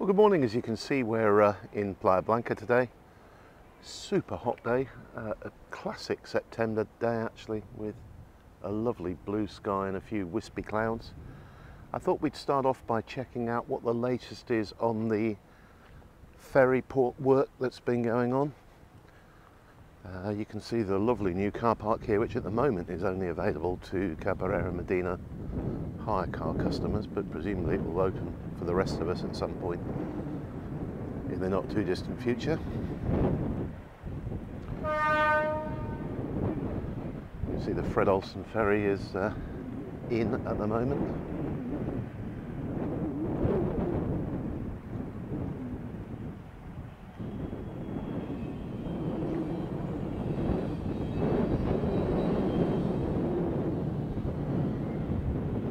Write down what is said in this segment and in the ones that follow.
Well, good morning. As you can see, we're in Playa Blanca today. Super hot day, a classic September day actually, with a lovely blue sky and a few wispy clouds. I thought we'd start off by checking out what the latest is on the ferry port work that's been going on. You can see the lovely new car park here, which at the moment is only available to Cabrera Medina hire car customers, but presumably it will open for the rest of us at some point in the not too distant future. You see the Fred Olsen ferry is in at the moment.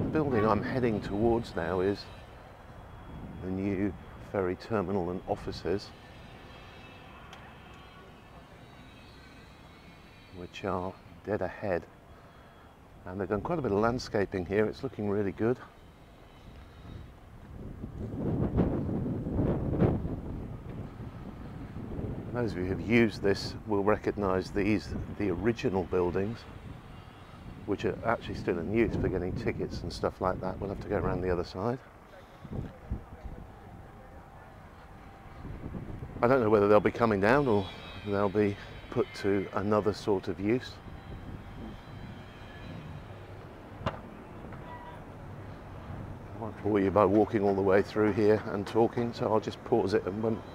The building I'm heading towards now is the new ferry terminal and offices, which are dead ahead, and they've done quite a bit of landscaping here. It's looking really good. Those of you who have used this will recognise these, the original buildings, which are actually still in use for getting tickets and stuff like that. We'll have to go around the other side. I don't know whether they'll be coming down or they'll be put to another sort of use. I won't bore you by walking all the way through here and talking, so I'll just pause it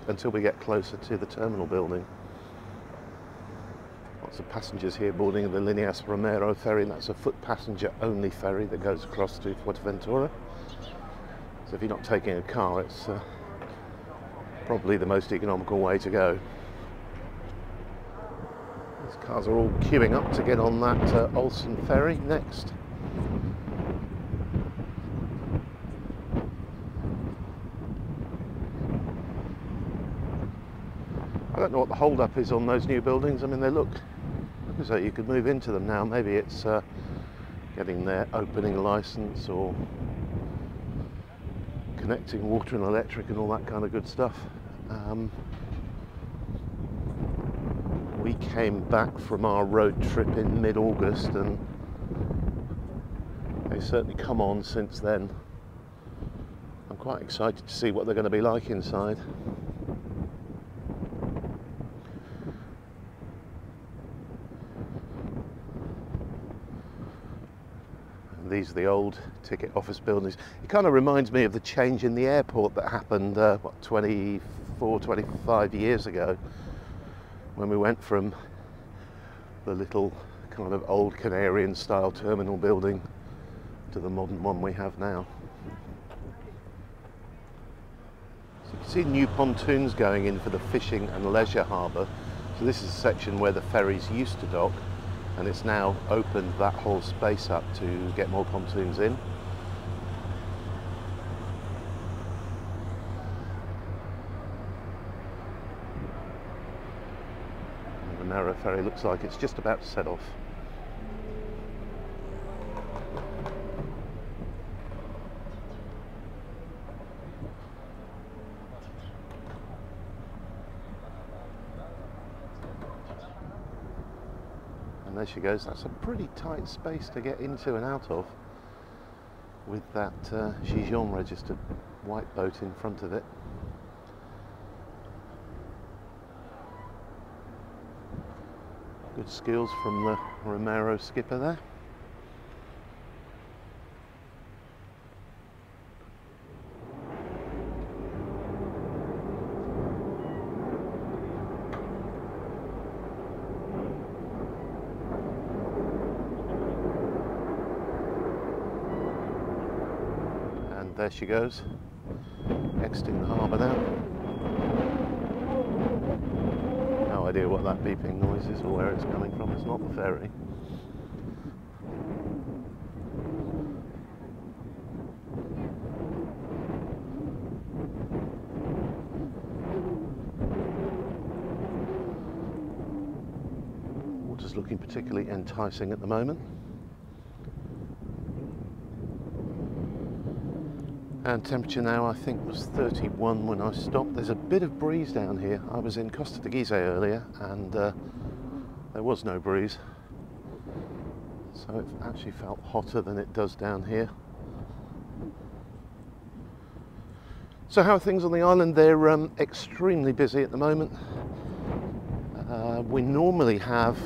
until we get closer to the terminal building. Lots of passengers here boarding the Líneas Romero ferry, and that's a foot passenger only ferry that goes across to Fuerteventura. So if you're not taking a car, it's probably the most economical way to go. These cars are all queuing up to get on that Olsen ferry next. I don't know what the hold-up is on those new buildings. I mean, they look as though you could move into them now. Maybe it's getting their opening license or connecting water and electric and all that kind of good stuff. We came back from our road trip in mid-August and they've certainly come on since then. I'm quite excited to see what they're going to be like inside. These are the old ticket office buildings. It kind of reminds me of the change in the airport that happened, 24, 25 years ago, when we went from the little kind of old Canarian style terminal building to the modern one we have now. So you can see new pontoons going in for the fishing and leisure harbour. So this is a section where the ferries used to dock, and it's now opened that whole space up to get more pontoons in. And the narrow ferry looks like it's just about to set off. And there she goes. That's a pretty tight space to get into and out of, with that Gijon registered white boat in front of it. Good skills from the Romero skipper there. There she goes, exiting the harbour now. No idea what that beeping noise is or where it's coming from. It's not the ferry. Water's looking particularly enticing at the moment. And temperature now I think was 31 when I stopped. There's a bit of breeze down here. I was in Costa de Gizeh earlier and there was no breeze. So it actually felt hotter than it does down here. So how are things on the island? They're extremely busy at the moment. We normally have,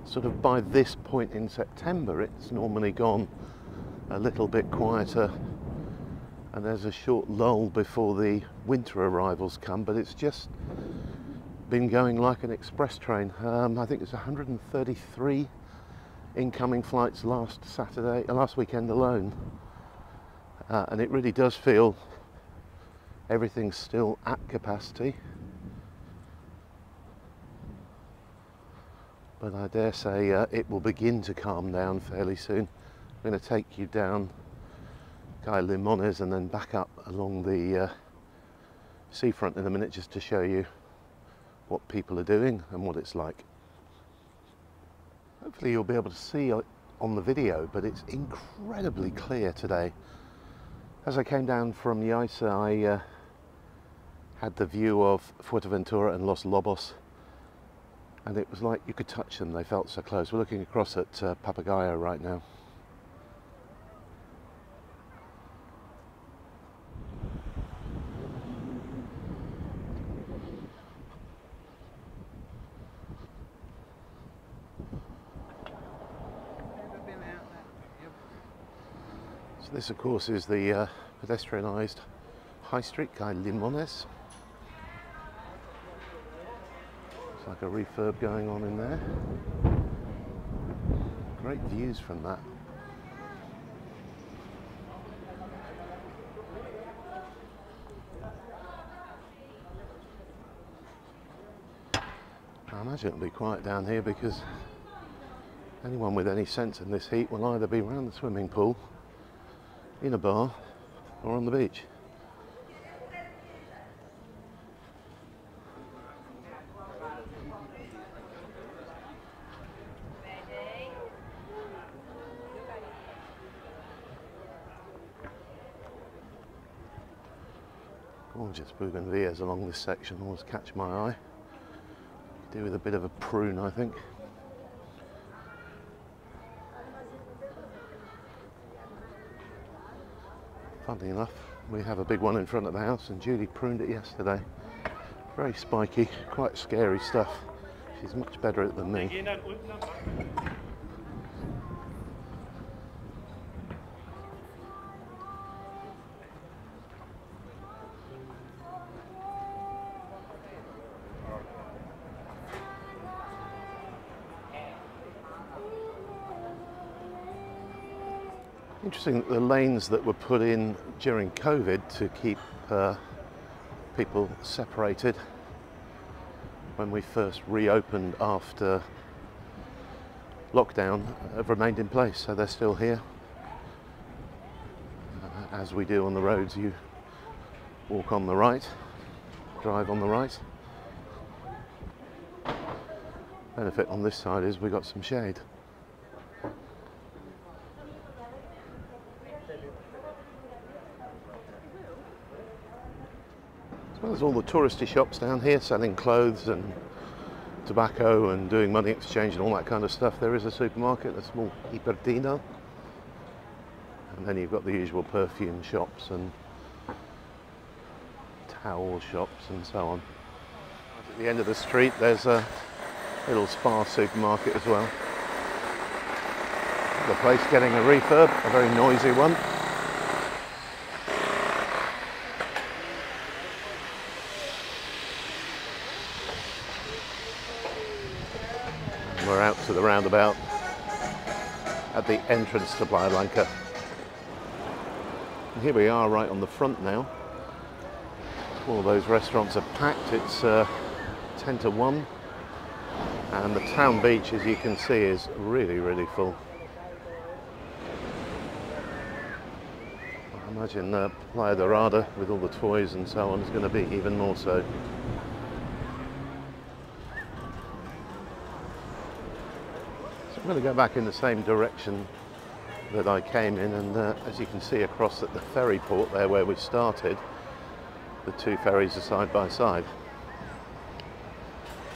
sort of by this point in September, it's normally gone a little bit quieter and there's a short lull before the winter arrivals come, but it's just been going like an express train. I think it's 133 incoming flights last weekend alone, and it really does feel everything's still at capacity. But I dare say it will begin to calm down fairly soon. I'm going to take you down Calle Limones and then back up along the seafront in a minute just to show you what people are doing and what it's like. Hopefully you'll be able to see on the video, but it's incredibly clear today. As I came down from Yaiza, I had the view of Fuerteventura and Los Lobos, and it was like you could touch them. They felt so close. We're looking across at Papagayo right now. So this, of course, is the pedestrianised high street, Calle Limones. It's like a refurb going on in there. Great views from that. I imagine it'll be quiet down here because anyone with any sense in this heat will either be around the swimming pool, in a bar, or on the beach. Gorgeous bougainvilleas along this section always catch my eye. Could do with a bit of a prune, I think. Funnily enough, we have a big one in front of the house and Judy pruned it yesterday. Very spiky, quite scary stuff. She's much better at it than me. Interesting that the lanes that were put in during COVID to keep people separated when we first reopened after lockdown have remained in place, so they're still here. As we do on the roads, you walk on the right, drive on the right. Benefit on this side is we got some shade. As well as all the touristy shops down here selling clothes and tobacco and doing money exchange and all that kind of stuff, there is a supermarket, a small Hipertina, and then you've got the usual perfume shops and towel shops and so on. At the end of the street there's a little spa supermarket as well. The place getting a refurb, a very noisy one. We're out to the roundabout at the entrance to Playa Blanca. And here we are right on the front now. All those restaurants are packed. It's 10 to 1 and the town beach, as you can see, is really full. I imagine Playa Dorada with all the toys and so on is going to be even more so. I'm going to go back in the same direction that I came in, and as you can see across at the ferry port there where we started, the two ferries are side by side,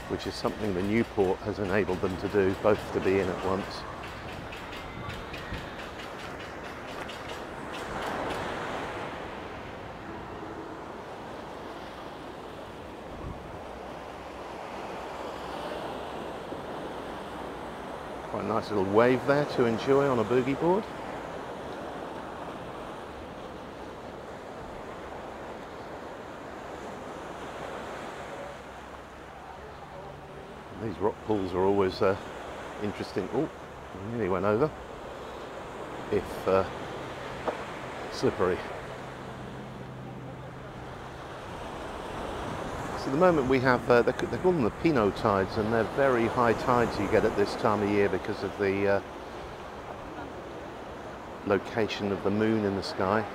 which is something the new port has enabled them to do, both to be in at once. Quite a nice little wave there to enjoy on a boogie board. These rock pools are always interesting. Oh, nearly went over. If slippery. So at the moment we have, they call them the Pinot tides, and they're very high tides you get at this time of year because of the location of the moon in the sky.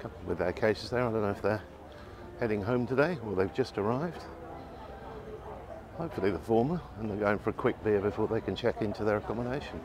Couple with their cases there. I don't know if they're heading home today or they've just arrived. Hopefully the former, and they're going for a quick beer before they can check into their accommodation.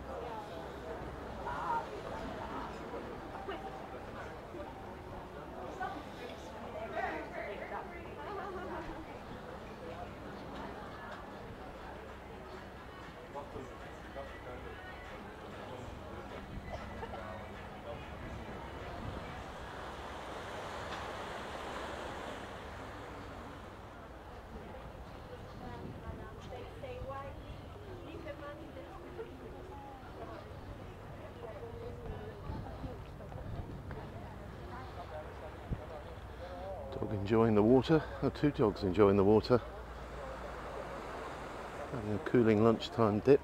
Dog enjoying the water, or two dogs enjoying the water, having a cooling lunchtime dip.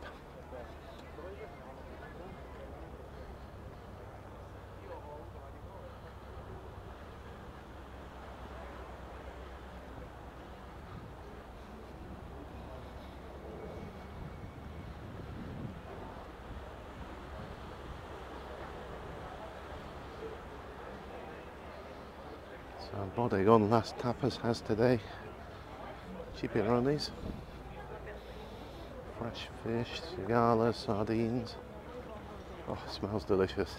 So Bodegón Las Tapas has today chipirrones, fresh fish, cigala, sardines. Oh, it smells delicious.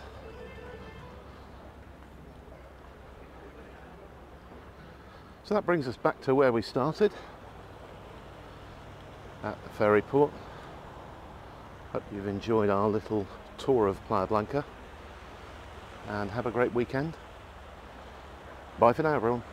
So that brings us back to where we started, at the ferry port. Hope you've enjoyed our little tour of Playa Blanca, and have a great weekend. Bye for now, everyone.